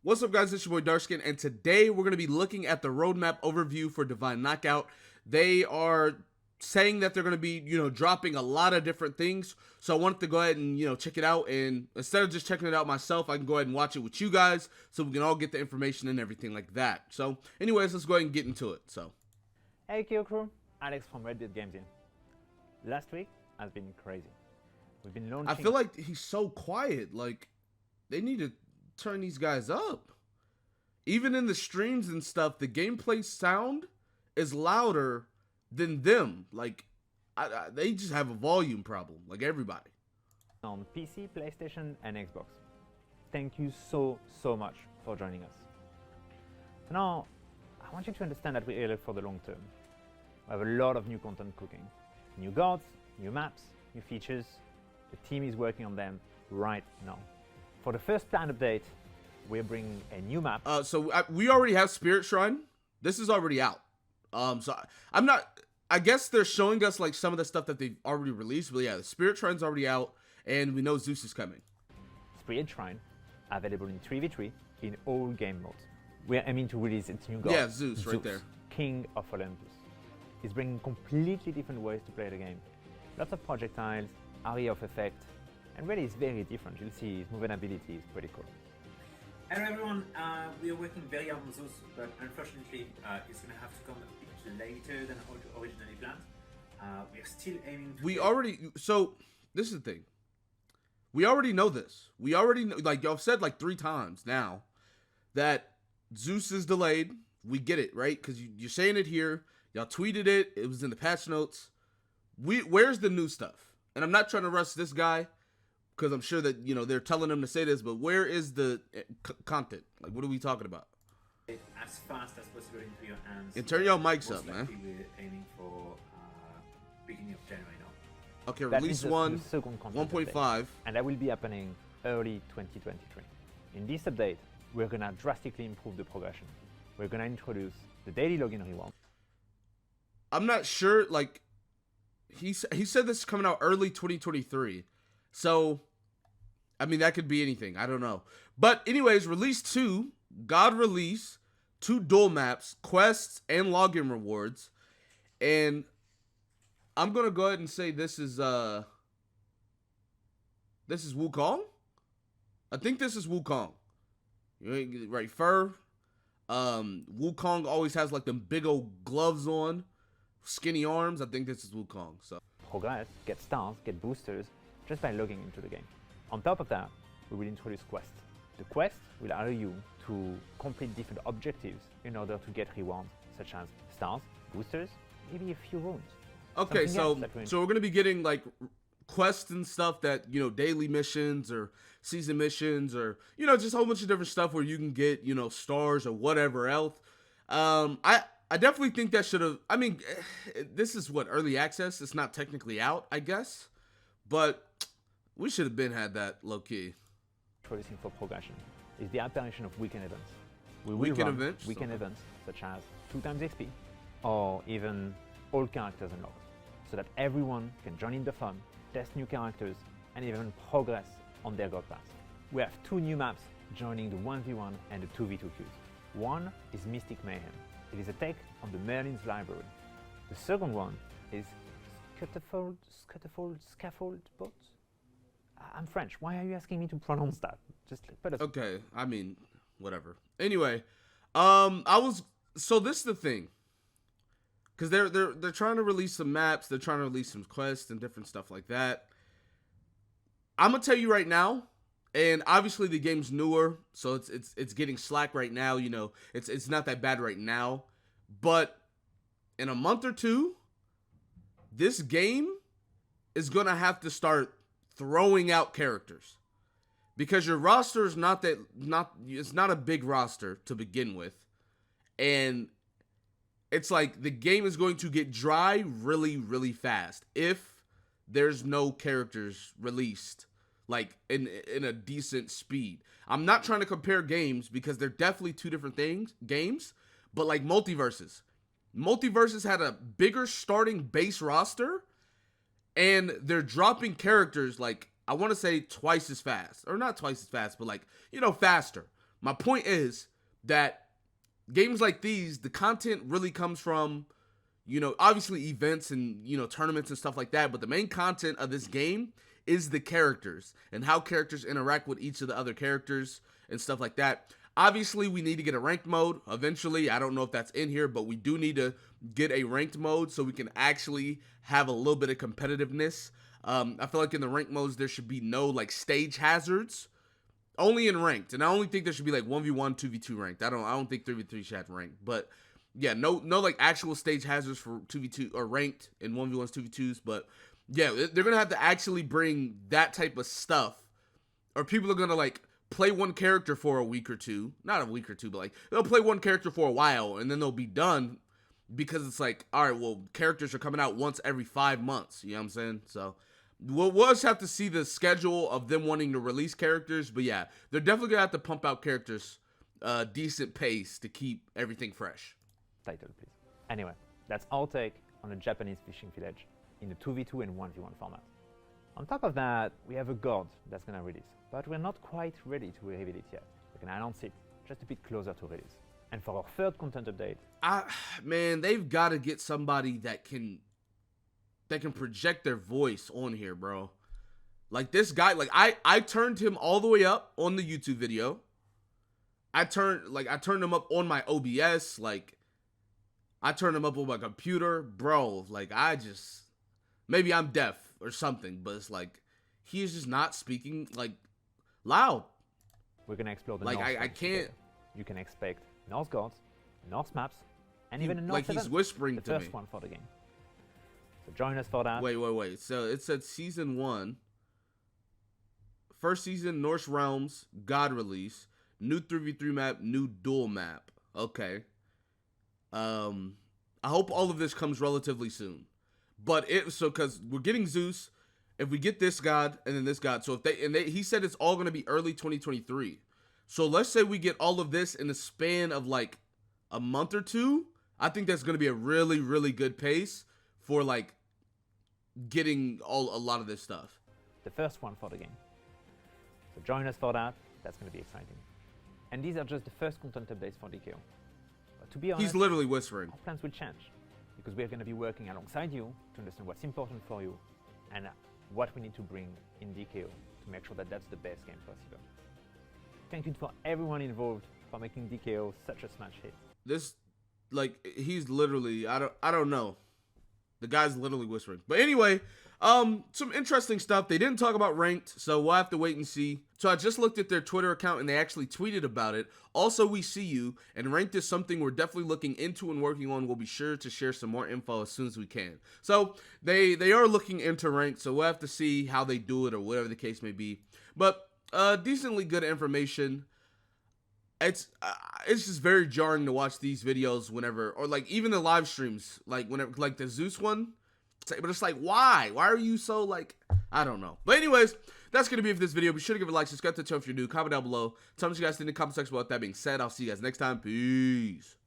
What's up, guys? It's your boy Darkskin, and today we're going to be looking at the roadmap overview for Divine Knockout. They are saying that they're going to be, dropping a lot of different things. So I wanted to go ahead and, check it out. And instead of just checking it out myself, I can go ahead and watch it with you guys so we can all get the information and everything like that. So anyways, let's go ahead and get into it. So, hey Kyo crew, Alex from DSGaming. Last week has been crazy. We've been launching. I feel like he's so quiet. Like, they need to turn these guys up. Even in the streams and stuff, the gameplay sound is louder than them. Like, they just have a volume problem, like everybody. On PC, PlayStation, and Xbox. Thank you so much for joining us. So now, I want you to understand that we're here for the long term. We have a lot of new content cooking. New gods, new maps, new features. The team is working on them right now. For the first planned update, we're bringing a new map. We already have Spirit Shrine. This is already out. I'm not. I guess they're showing us like some of the stuff that they've already released. But yeah, the Spirit Shrine's already out, and we know Zeus is coming. Spirit Shrine, available in 3v3 in all game modes. We're aiming to release its new god. Yeah, Zeus right there. King of Olympus. He's bringing completely different ways to play the game. Lots of projectiles, area of effect, and really it's very different. You'll see his movement ability is pretty cool. Hello everyone, we are working very hard on Zeus, but unfortunately it's going to have to come a bit later than originally planned. We are still aiming to... So, this is the thing. We already know this. We already know, like y'all said like 3 times now, that Zeus is delayed. We get it, right? Because you're saying it here. Y'all tweeted it. It was in the patch notes. Where's the new stuff? And I'm not trying to rush this guy, because I'm sure that, they're telling him to say this, but where is the content? Like, what are we talking about? As fast as possible into your hands. And turn your mics up, man. We're aiming for beginning of January now. Okay, release 1.5. And that will be happening early 2023. In this update, we're going to drastically improve the progression. We're going to introduce the daily login reward. I'm not sure, like, he said this is coming out early 2023. So, I mean, that could be anything. I don't know. But anyways, release 2, God release, 2 dual maps, quests, and login rewards. And I'm going to go ahead and say this is WUKONG? I think this is WUKONG. Right, fur. WUKONG always has like them big old gloves on, skinny arms. I think this is WUKONG. So progress, get stars, get boosters just by logging into the game. On top of that, we will introduce quests. The quest will allow you to complete different objectives in order to get rewards such as stars, boosters, maybe a few runes. Okay, so we're gonna be getting like quests and stuff that, daily missions or season missions or, just a whole bunch of different stuff where you can get, stars or whatever else. I definitely think that should have, I mean, this is what, early access? It's not technically out, I guess. But we should have had that low-key. Introducing for progression is the apparition of weekend events. We will weekend run events? Weekend events such as 2x XP or even all characters unlocked, so that everyone can join in the fun, test new characters, and even progress on their god path. We have 2 new maps joining the 1v1 and the 2v2 queues. One is Mystic Mayhem. It is a take on the Merlin's library. The second one is Scaffold Boat? I'm French. Why are you asking me to pronounce that? Just put it. Okay, I mean, whatever. Anyway, so this is the thing. Because they're trying to release some maps, they're trying to release some quests and different stuff like that. I'm gonna tell you right now, and obviously the game's newer, so it's getting slack right now. It's not that bad right now, but in a month or 2, this game is gonna have to start throwing out characters, because your roster is it's not a big roster to begin with, and it's like the game is going to get dry really fast if there's no characters released like in a decent speed. I'm not trying to compare games because they're definitely 2 different games, but like Multiverses had a bigger starting base roster, and they're dropping characters like, I want to say twice as fast, or not twice as fast, but like, faster. My point is that games like these, the content really comes from, you know, obviously events and, you know, tournaments and stuff like that, but the main content of this game is the characters and how characters interact with each of the other characters and stuff like that. Obviously, we need to get a ranked mode eventually. I don't know if that's in here, but we do need to get a ranked mode so we can actually have a little bit of competitiveness. I feel like in the ranked modes, there should be no like stage hazards, only in ranked. And I only think there should be like 1v1, 2v2 ranked. I don't think 3v3 should have ranked, but yeah, no like actual stage hazards for 2v2 or ranked in 1v1s, 2v2s. But yeah, they're going to have to actually bring that type of stuff, or people are going to like play one character for a week or two, not a week or two, but like they'll play one character for a while and then they'll be done because it's like, all right, well, characters are coming out once every 5 months. You know what I'm saying? So we'll just have to see the schedule of them wanting to release characters. But yeah, they're definitely gonna have to pump out characters decent pace to keep everything fresh. Title, please. Anyway, that's our take on a Japanese fishing village in the 2v2 and 1v1 format. On top of that, we have a god that's gonna release, but we're not quite ready to reveal it yet. We're gonna announce it just a bit closer to release. And for our third content update, man, they've got to get somebody that can project their voice on here, bro. Like this guy, like I turned him all the way up on the YouTube video. I turned him up on my OBS, like I turned him up on my computer, bro. Like maybe I'm deaf or something, but it's like he is just not speaking like loud. We're gonna explore the like North I can't. Together. You can expect North gods, North maps, and even a North like he's event, whispering the to me. first one for the game. So join us for that. Wait. So it said season 1. First season, Norse Realms, God release, new 3v3 map, new duel map. Okay. I hope all of this comes relatively soon. But because we're getting Zeus, if we get this god and then this god, so he said it's all gonna be early 2023. So let's say we get all of this in the span of like a month or two. I think that's gonna be a really, really good pace for like getting a lot of this stuff. The first one for the game. So join us for that. That's going to be exciting. And these are just the first content updates for DKO. But to be honest, he's literally whispering. Our plans will change because we are going to be working alongside you to understand what's important for you and what we need to bring in DKO to make sure that that's the best game possible. Thank you for everyone involved for making DKO such a smash hit. This, like, he's literally, I don't know. The guy's literally whispering. But anyway, some interesting stuff. They didn't talk about ranked, so we'll have to wait and see. So I just looked at their Twitter account and they actually tweeted about it. Also, we see you, and ranked is something we're definitely looking into and working on. We'll be sure to share some more info as soon as we can. So they are looking into ranked, so we'll have to see how they do it or whatever the case may be. But decently good information. It's just very jarring to watch these videos whenever, or like even the live streams, like whenever, like the Zeus one, but it's like, why are you so like, I don't know. But anyways, that's going to be it for this video. Be sure to give it a like, subscribe to the channel if you're new, comment down below, tell me what you guys think in the comment section. With that being said, I'll see you guys next time. Peace.